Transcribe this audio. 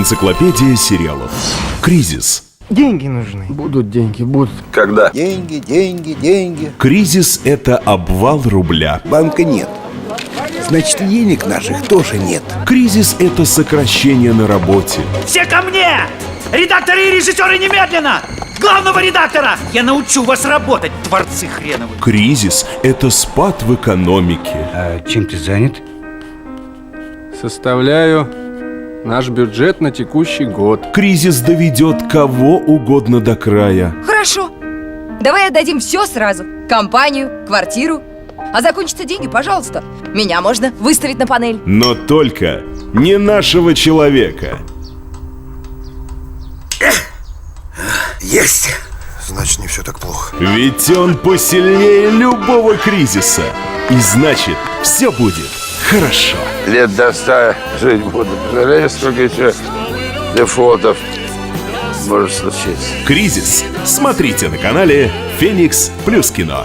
Энциклопедия сериалов. Кризис. Деньги нужны. Будут деньги, будут. Когда? Деньги, деньги, деньги. Кризис – это обвал рубля. Банка нет. Значит, и денег наших тоже нет. Кризис – это сокращение на работе. Все ко мне! Редакторы и режиссеры немедленно! Главного редактора! Я научу вас работать, творцы хреновы! Кризис – это спад в экономике. А чем ты занят? Составляю наш бюджет на текущий год. Кризис доведет кого угодно до края. Хорошо. Давай отдадим все сразу. Компанию, квартиру. А закончатся деньги, пожалуйста. Меня можно выставить на панель. Но только не нашего человека. Есть. Значит, не все так плохо. Ведь он посильнее любого кризиса. И значит, все будет хорошо. Лет до 100 жить буду. Представляешь, сколько еще дефолтов может случиться? Кризис. Смотрите на канале Феникс Плюс Кино.